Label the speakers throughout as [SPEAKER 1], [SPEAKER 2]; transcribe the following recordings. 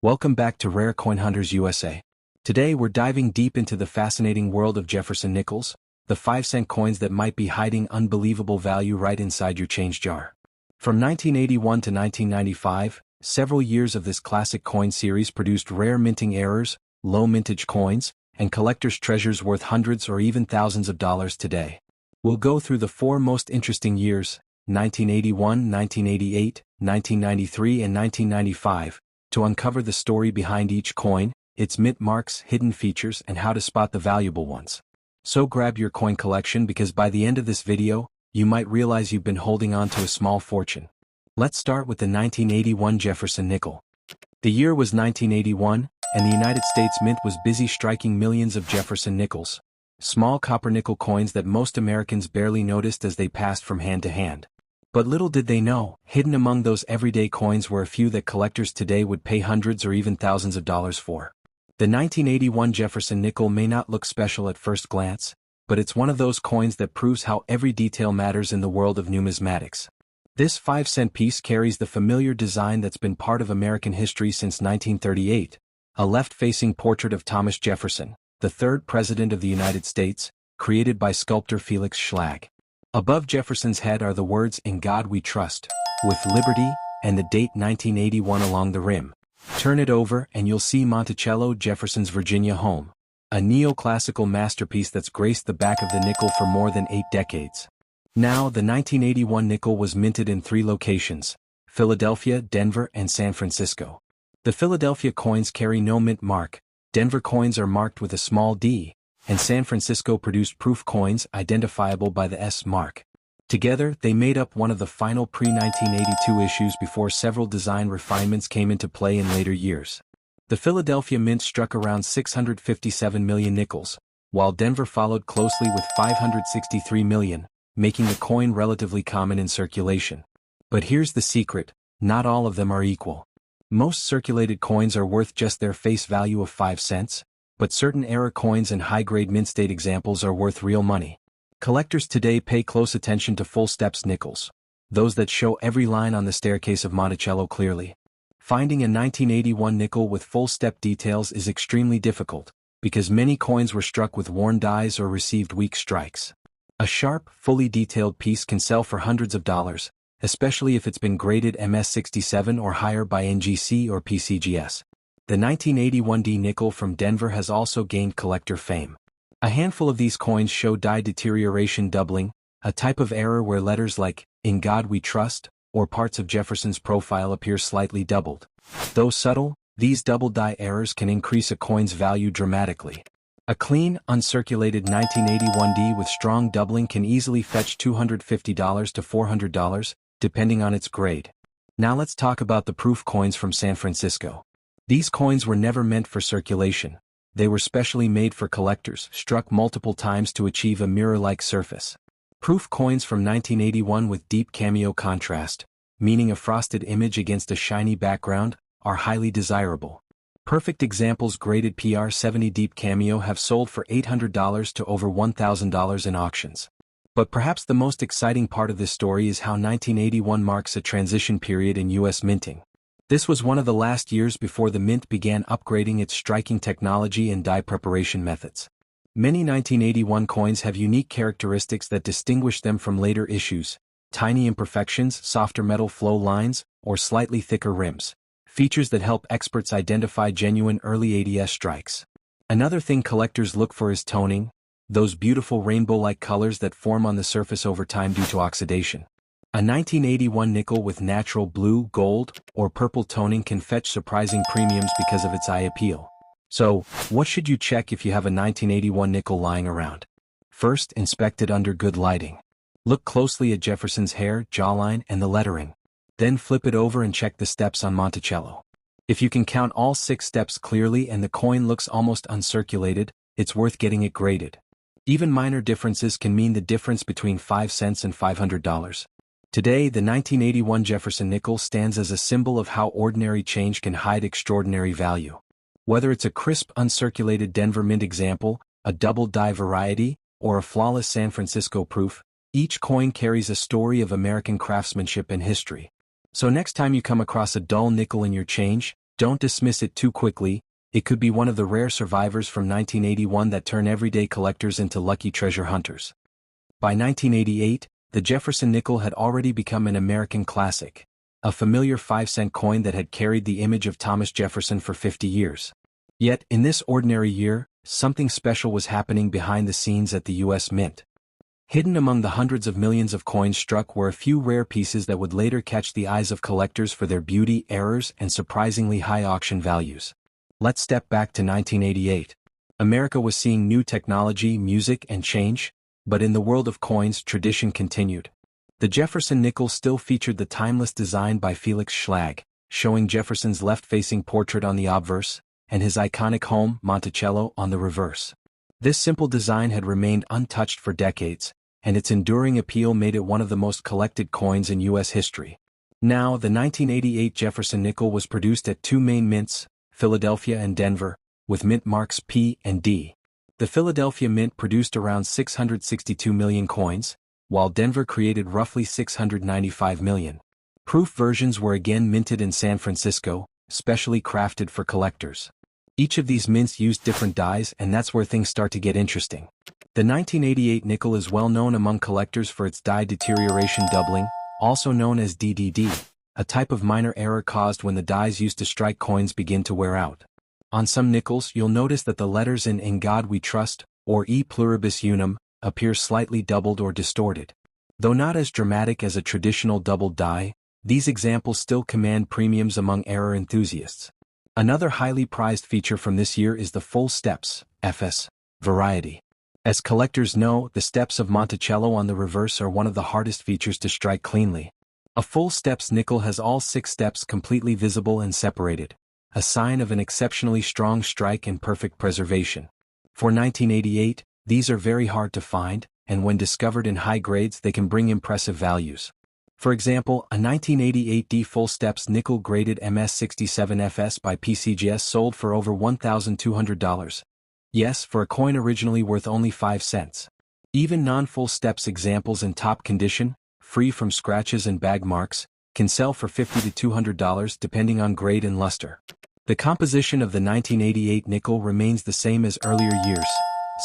[SPEAKER 1] Welcome back to Rare Coin Hunters USA. Today we're diving deep into the fascinating world of Jefferson nickels, the 5-cent coins that might be hiding unbelievable value right inside your change jar. From 1981 to 1995, several years of this classic coin series produced rare minting errors, low mintage coins, and collectors' treasures worth hundreds or even thousands of dollars today. We'll go through the 4 most interesting years, 1981, 1988, 1993 and 1995, to uncover the story behind each coin, its mint marks, hidden features, and how to spot the valuable ones. So grab your coin collection because by the end of this video, you might realize you've been holding on to a small fortune. Let's start with the 1981 Jefferson nickel. The year was 1981, and the United States Mint was busy striking millions of Jefferson nickels, small copper nickel coins that most Americans barely noticed as they passed from hand to hand. But little did they know, hidden among those everyday coins were a few that collectors today would pay hundreds or even thousands of dollars for. The 1981 Jefferson nickel may not look special at first glance, but it's one of those coins that proves how every detail matters in the world of numismatics. This 5-cent piece carries the familiar design that's been part of American history since 1938, a left-facing portrait of Thomas Jefferson, the 3rd President of the United States, created by sculptor Felix Schlag. Above Jefferson's head are the words "In God We Trust," with liberty, and the date 1981 along the rim. Turn it over and you'll see Monticello, Jefferson's Virginia home, a neoclassical masterpiece that's graced the back of the nickel for more than 8 decades. Now, the 1981 nickel was minted in 3 locations: Philadelphia, Denver, and San Francisco. The Philadelphia coins carry no mint mark, Denver coins are marked with a small d, and San Francisco produced proof coins identifiable by the S mark. Together, they made up one of the final pre-1982 issues before several design refinements came into play in later years. The Philadelphia Mint struck around 657 million nickels, while Denver followed closely with 563 million, making the coin relatively common in circulation. But here's the secret: not all of them are equal. Most circulated coins are worth just their face value of 5 cents, but certain error coins and high-grade mint state examples are worth real money. Collectors today pay close attention to full steps nickels, those that show every line on the staircase of Monticello clearly. Finding a 1981 nickel with full step details is extremely difficult, because many coins were struck with worn dies or received weak strikes. A sharp, fully detailed piece can sell for hundreds of dollars, especially if it's been graded MS67 or higher by NGC or PCGS. The 1981D nickel from Denver has also gained collector fame. A handful of these coins show die deterioration doubling, a type of error where letters like "In God We Trust" or parts of Jefferson's profile appear slightly doubled. Though subtle, these double die errors can increase a coin's value dramatically. A clean, uncirculated 1981D with strong doubling can easily fetch $250 to $400, depending on its grade. Now let's talk about the proof coins from San Francisco. These coins were never meant for circulation. They were specially made for collectors, struck multiple times to achieve a mirror-like surface. Proof coins from 1981 with deep cameo contrast, meaning a frosted image against a shiny background, are highly desirable. Perfect examples graded PR70 deep cameo have sold for $800 to over $1,000 in auctions. But perhaps the most exciting part of this story is how 1981 marks a transition period in U.S. minting. This was one of the last years before the Mint began upgrading its striking technology and die preparation methods. Many 1981 coins have unique characteristics that distinguish them from later issues: tiny imperfections, softer metal flow lines, or slightly thicker rims, features that help experts identify genuine early ADS strikes. Another thing collectors look for is toning, those beautiful rainbow-like colors that form on the surface over time due to oxidation. A 1981 nickel with natural blue, gold, or purple toning can fetch surprising premiums because of its eye appeal. So, what should you check if you have a 1981 nickel lying around? First, inspect it under good lighting. Look closely at Jefferson's hair, jawline, and the lettering. Then flip it over and check the steps on Monticello. If you can count all 6 steps clearly and the coin looks almost uncirculated, it's worth getting it graded. Even minor differences can mean the difference between 5 cents and $500. Today, the 1981 Jefferson nickel stands as a symbol of how ordinary change can hide extraordinary value. Whether it's a crisp, uncirculated Denver Mint example, a double die variety, or a flawless San Francisco proof, each coin carries a story of American craftsmanship and history. So next time you come across a dull nickel in your change, Don't dismiss it too quickly, it could be one of the rare survivors from 1981 that turn everyday collectors into lucky treasure hunters. By 1988, the Jefferson nickel had already become an American classic, a familiar 5-cent coin that had carried the image of Thomas Jefferson for 50 years. Yet, in this ordinary year, something special was happening behind the scenes at the U.S. Mint. Hidden among the hundreds of millions of coins struck were a few rare pieces that would later catch the eyes of collectors for their beauty, errors, and surprisingly high auction values. Let's step back to 1988. America was seeing new technology, music, and change, but in the world of coins, tradition continued. The Jefferson nickel still featured the timeless design by Felix Schlag, showing Jefferson's left-facing portrait on the obverse, and his iconic home, Monticello, on the reverse. This simple design had remained untouched for decades, and its enduring appeal made it one of the most collected coins in U.S. history. Now, the 1988 Jefferson nickel was produced at two main mints, Philadelphia and Denver, with mint marks P and D. The Philadelphia Mint produced around 662 million coins, while Denver created roughly 695 million. Proof versions were again minted in San Francisco, specially crafted for collectors. Each of these mints used different dies, and that's where things start to get interesting. The 1988 nickel is well known among collectors for its die deterioration doubling, also known as DDD, a type of minor error caused when the dies used to strike coins begin to wear out. On some nickels, you'll notice that the letters in God We Trust, or E Pluribus Unum, appear slightly doubled or distorted. Though not as dramatic as a traditional doubled die, these examples still command premiums among error enthusiasts. Another highly prized feature from this year is the full steps, FS, variety. As collectors know, the steps of Monticello on the reverse are one of the hardest features to strike cleanly. A full steps nickel has all 6 steps completely visible and separated, a sign of an exceptionally strong strike and perfect preservation. For 1988, these are very hard to find, and when discovered in high grades they can bring impressive values. For example, a 1988 D full steps nickel graded MS67FS by PCGS sold for over $1,200. Yes, for a coin originally worth only 5 cents. Even non-full steps examples in top condition, free from scratches and bag marks, can sell for $50 to $200 depending on grade and luster. The composition of the 1988 nickel remains the same as earlier years,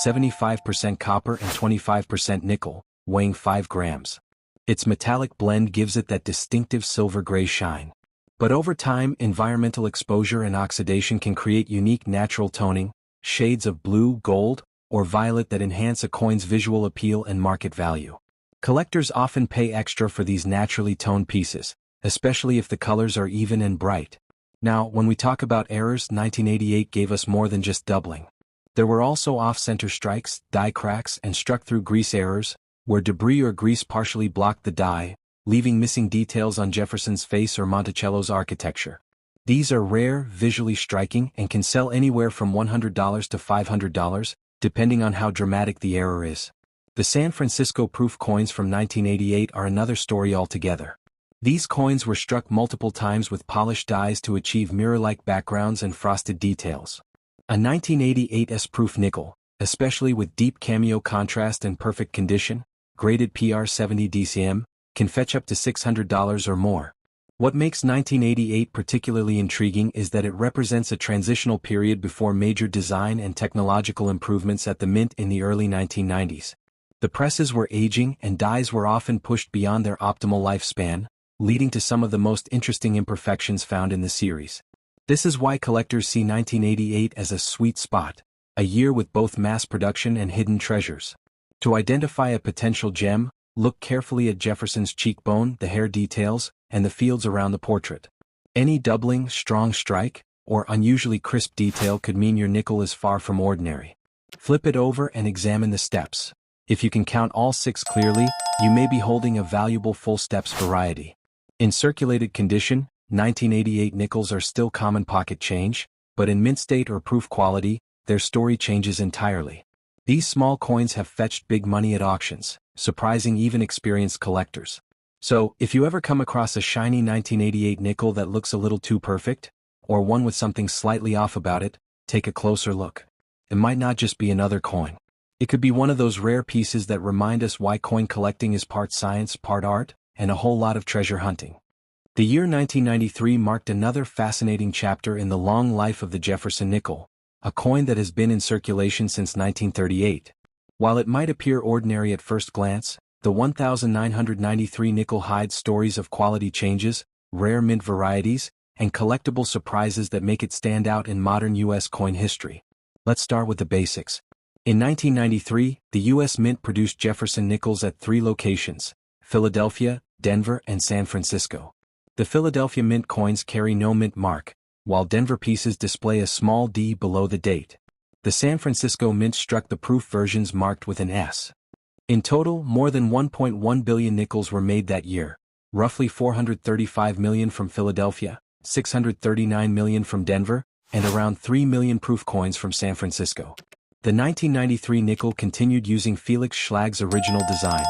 [SPEAKER 1] 75% copper and 25% nickel, weighing 5 grams. Its metallic blend gives it that distinctive silver-gray shine. But over time, environmental exposure and oxidation can create unique natural toning, shades of blue, gold, or violet that enhance a coin's visual appeal and market value. Collectors often pay extra for these naturally toned pieces, especially if the colors are even and bright. Now, when we talk about errors, 1988 gave us more than just doubling. There were also off-center strikes, die cracks, and struck-through grease errors, where debris or grease partially blocked the die, leaving missing details on Jefferson's face or Monticello's architecture. These are rare, visually striking, and can sell anywhere from $100 to $500, depending on how dramatic the error is. The San Francisco proof coins from 1988 are another story altogether. These coins were struck multiple times with polished dies to achieve mirror-like backgrounds and frosted details. A 1988 S-proof nickel, especially with deep cameo contrast and perfect condition, graded PR70 DCM, can fetch up to $600 or more. What makes 1988 particularly intriguing is that it represents a transitional period before major design and technological improvements at the mint in the early 1990s. The presses were aging and dies were often pushed beyond their optimal lifespan, leading to some of the most interesting imperfections found in the series. This is why collectors see 1988 as a sweet spot, a year with both mass production and hidden treasures. To identify a potential gem, look carefully at Jefferson's cheekbone, the hair details, and the fields around the portrait. Any doubling, strong strike, or unusually crisp detail could mean your nickel is far from ordinary. Flip it over and examine the steps. If you can count all 6 clearly, you may be holding a valuable full steps variety. In circulated condition, 1988 nickels are still common pocket change, but in mint state or proof quality, their story changes entirely. These small coins have fetched big money at auctions, surprising even experienced collectors. So, if you ever come across a shiny 1988 nickel that looks a little too perfect, or one with something slightly off about it, take a closer look. It might not just be another coin. It could be one of those rare pieces that remind us why coin collecting is part science, part art, and a whole lot of treasure hunting. The year 1993 marked another fascinating chapter in the long life of the Jefferson nickel, a coin that has been in circulation since 1938. While it might appear ordinary at first glance, the 1993 nickel hides stories of quality changes, rare mint varieties, and collectible surprises that make it stand out in modern U.S. coin history. Let's start with the basics. In 1993, the U.S. Mint produced Jefferson nickels at 3 locations: Philadelphia, Denver, and San Francisco. The Philadelphia Mint coins carry no mint mark, while Denver pieces display a small D below the date. The San Francisco Mint struck the proof versions marked with an S. In total, more than 1.1 billion nickels were made that year, roughly 435 million from Philadelphia, 639 million from Denver, and around 3 million proof coins from San Francisco. The 1993 nickel continued using Felix Schlag's original design: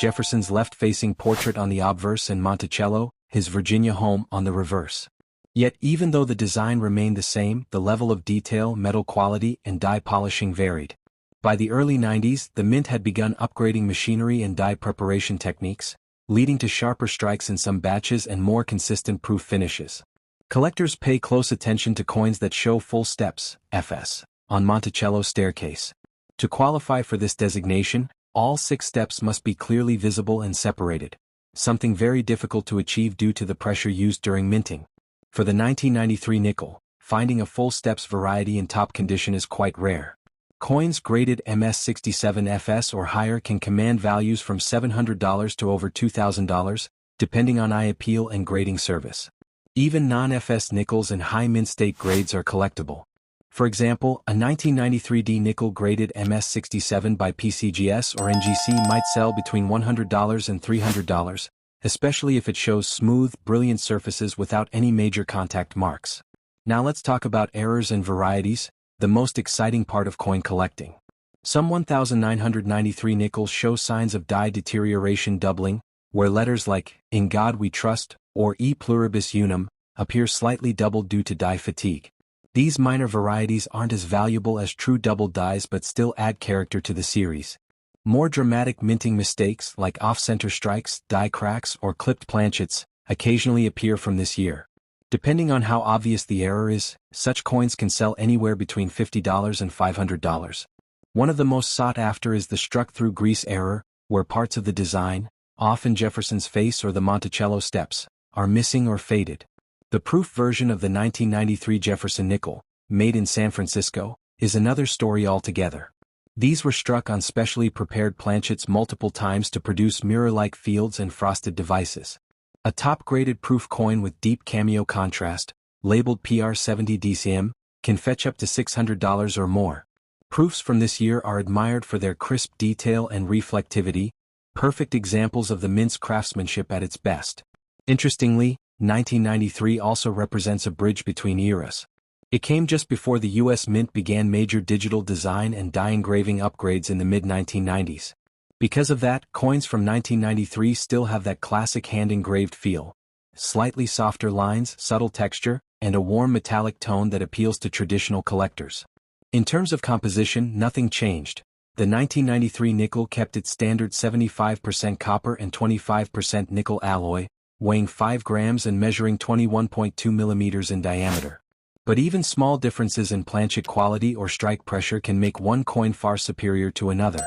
[SPEAKER 1] Jefferson's left-facing portrait on the obverse and Monticello, his Virginia home, on the reverse. Yet even though the design remained the same, the level of detail, metal quality, and die polishing varied. By the early 90s, the Mint had begun upgrading machinery and die preparation techniques, leading to sharper strikes in some batches and more consistent proof finishes. Collectors pay close attention to coins that show full steps, FS, on Monticello's staircase. To qualify for this designation, all 6 steps must be clearly visible and separated, something very difficult to achieve due to the pressure used during minting. For the 1993 nickel, finding a full steps variety in top condition is quite rare. Coins graded MS67FS or higher can command values from $700 to over $2,000, depending on eye appeal and grading service. Even non-FS nickels and high mint state grades are collectible. For example, a 1993D nickel graded MS67 by PCGS or NGC might sell between $100 and $300, especially if it shows smooth, brilliant surfaces without any major contact marks. Now let's talk about errors and varieties, the most exciting part of coin collecting. Some 1993 nickels show signs of die deterioration doubling, where letters like "In God We Trust" or "E Pluribus Unum" appear slightly doubled due to die fatigue. These minor varieties aren't as valuable as true double dies but still add character to the series. More dramatic minting mistakes like off-center strikes, die cracks, or clipped planchets occasionally appear from this year. Depending on how obvious the error is, such coins can sell anywhere between $50 and $500. One of the most sought after is the struck-through grease error, where parts of the design, often Jefferson's face or the Monticello steps, are missing or faded. The proof version of the 1993 Jefferson nickel, made in San Francisco, is another story altogether. These were struck on specially prepared planchets multiple times to produce mirror-like fields and frosted devices. A top-graded proof coin with deep cameo contrast, labeled PR70 DCM, can fetch up to $600 or more. Proofs from this year are admired for their crisp detail and reflectivity, perfect examples of the mint's craftsmanship at its best. Interestingly, 1993 also represents a bridge between eras. It came just before the U.S. Mint began major digital design and die engraving upgrades in the mid-1990s. Because of that, coins from 1993 still have that classic hand-engraved feel. Slightly softer lines, subtle texture, and a warm metallic tone that appeals to traditional collectors. In terms of composition, nothing changed. The 1993 nickel kept its standard 75% copper and 25% nickel alloy, weighing 5 grams and measuring 21.2 millimeters in diameter. But even small differences in planchet quality or strike pressure can make one coin far superior to another.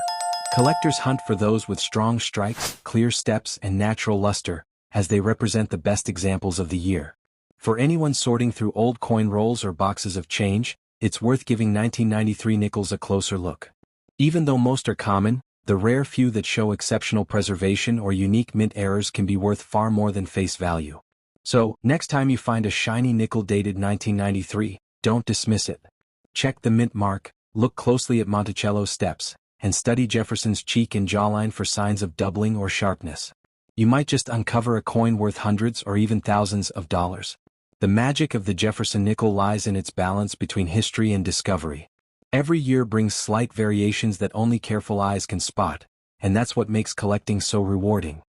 [SPEAKER 1] Collectors hunt for those with strong strikes, clear steps, and natural luster, as they represent the best examples of the year. For anyone sorting through old coin rolls or boxes of change, it's worth giving 1993 nickels a closer look. Even though most are common, the rare few that show exceptional preservation or unique mint errors can be worth far more than face value. So, next time you find a shiny nickel dated 1993, don't dismiss it. Check the mint mark, look closely at Monticello's steps, and study Jefferson's cheek and jawline for signs of doubling or sharpness. You might just uncover a coin worth hundreds or even thousands of dollars. The magic of the Jefferson nickel lies in its balance between history and discovery. Every year brings slight variations that only careful eyes can spot, and that's what makes collecting so rewarding.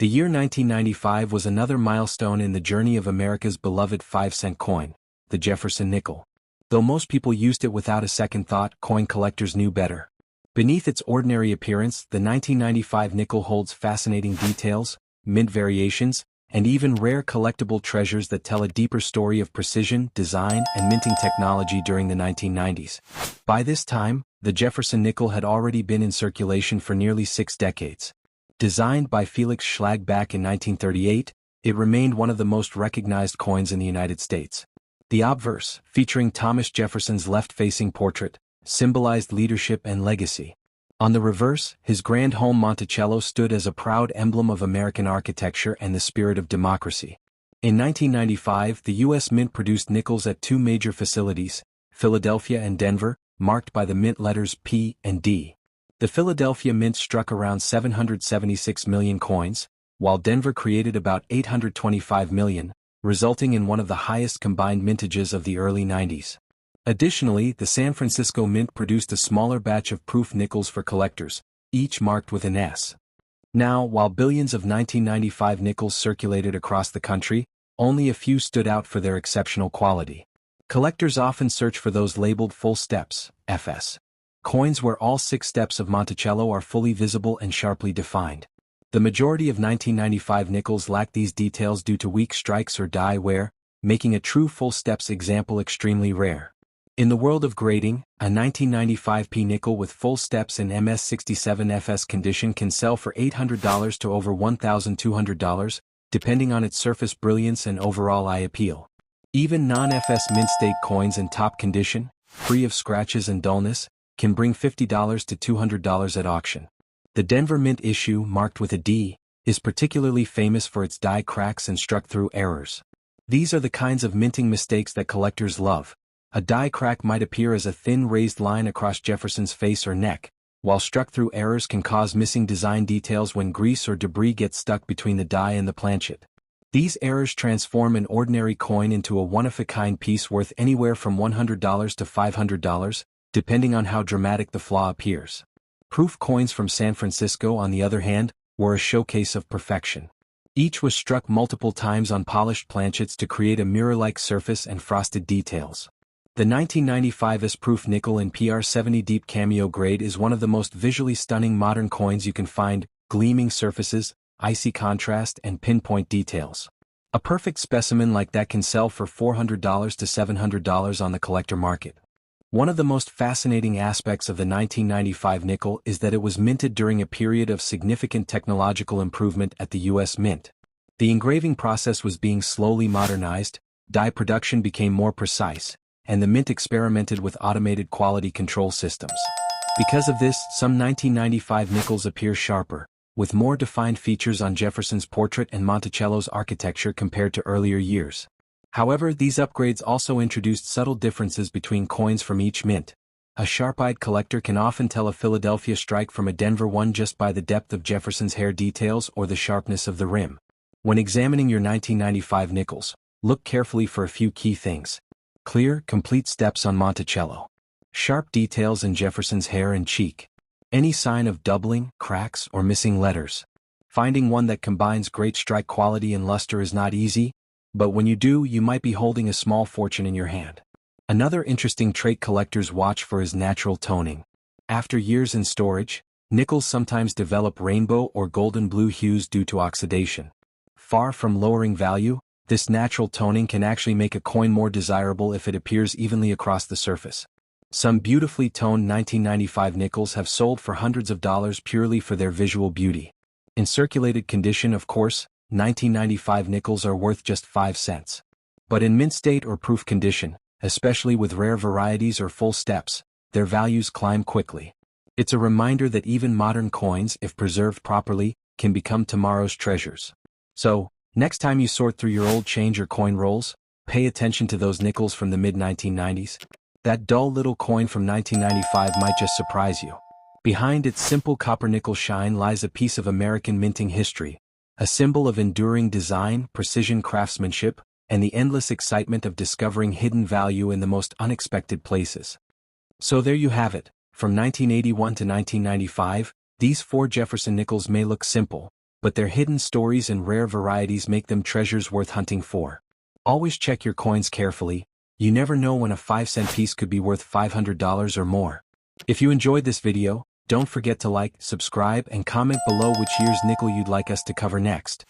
[SPEAKER 1] The year 1995 was another milestone in the journey of America's beloved 5-cent coin, the Jefferson nickel. Though most people used it without a second thought, coin collectors knew better. Beneath its ordinary appearance, the 1995 nickel holds fascinating details, mint variations, and even rare collectible treasures that tell a deeper story of precision, design, and minting technology during the 1990s. By this time, the Jefferson nickel had already been in circulation for nearly 6 decades. Designed by Felix Schlag back in 1938, it remained one of the most recognized coins in the United States. The obverse, featuring Thomas Jefferson's left-facing portrait, symbolized leadership and legacy. On the reverse, his grand home Monticello stood as a proud emblem of American architecture and the spirit of democracy. In 1995, the U.S. Mint produced nickels at 2 major facilities, Philadelphia and Denver, marked by the mint letters P and D. The Philadelphia Mint struck around 776 million coins, while Denver created about 825 million, resulting in one of the highest combined mintages of the early 90s. Additionally, the San Francisco Mint produced a smaller batch of proof nickels for collectors, each marked with an S. Now, while billions of 1995 nickels circulated across the country, only a few stood out for their exceptional quality. Collectors often search for those labeled full steps, FS. Coins where all 6 steps of Monticello are fully visible and sharply defined. The majority of 1995 nickels lack these details due to weak strikes or die wear, making a true full steps example extremely rare. In the world of grading, a 1995p nickel with full steps in MS67FS condition can sell for $800 to over $1,200, depending on its surface brilliance and overall eye appeal. Even non-FS mint state coins in top condition, free of scratches and dullness, can bring $50 to $200 at auction. The Denver Mint issue, marked with a D, is particularly famous for its die cracks and struck-through errors. These are the kinds of minting mistakes that collectors love. A die crack might appear as a thin raised line across Jefferson's face or neck, while struck-through errors can cause missing design details when grease or debris gets stuck between the die and the planchet. These errors transform an ordinary coin into a one-of-a-kind piece worth anywhere from $100 to $500, depending on how dramatic the flaw appears. Proof coins from San Francisco, on the other hand, were a showcase of perfection. Each was struck multiple times on polished planchets to create a mirror-like surface and frosted details. The 1995 S-proof nickel in PR70 Deep Cameo grade is one of the most visually stunning modern coins you can find, gleaming surfaces, icy contrast, and pinpoint details. A perfect specimen like that can sell for $400 to $700 on the collector market. One of the most fascinating aspects of the 1995 nickel is that it was minted during a period of significant technological improvement at the U.S. Mint. The engraving process was being slowly modernized, die production became more precise, and the Mint experimented with automated quality control systems. Because of this, some 1995 nickels appear sharper, with more defined features on Jefferson's portrait and Monticello's architecture compared to earlier years. However, these upgrades also introduced subtle differences between coins from each mint. A sharp-eyed collector can often tell a Philadelphia strike from a Denver one just by the depth of Jefferson's hair details or the sharpness of the rim. When examining your 1995 nickels, look carefully for a few key things. Clear, complete steps on Monticello. Sharp details in Jefferson's hair and cheek. Any sign of doubling, cracks, or missing letters. Finding one that combines great strike quality and luster is not easy, but when you do, you might be holding a small fortune in your hand. Another interesting trait collectors watch for is natural toning. After years in storage, nickels sometimes develop rainbow or golden blue hues due to oxidation. Far from lowering value, this natural toning can actually make a coin more desirable if it appears evenly across the surface. Some beautifully toned 1995 nickels have sold for hundreds of dollars purely for their visual beauty. In circulated condition, of course, 1995 nickels are worth just 5 cents. But in mint state or proof condition, especially with rare varieties or full steps, their values climb quickly. It's a reminder that even modern coins, if preserved properly, can become tomorrow's treasures. So, next time you sort through your old change or coin rolls, pay attention to those nickels from the mid-1990s. That dull little coin from 1995 might just surprise you. Behind its simple copper-nickel shine lies a piece of American minting history, a symbol of enduring design, precision craftsmanship, and the endless excitement of discovering hidden value in the most unexpected places. So there you have it. From 1981 to 1995, these 4 Jefferson nickels may look simple, but their hidden stories and rare varieties make them treasures worth hunting for. Always check your coins carefully. You never know when a 5-cent piece could be worth $500 or more. If you enjoyed this video, don't forget to like, subscribe, and comment below which year's nickel you'd like us to cover next.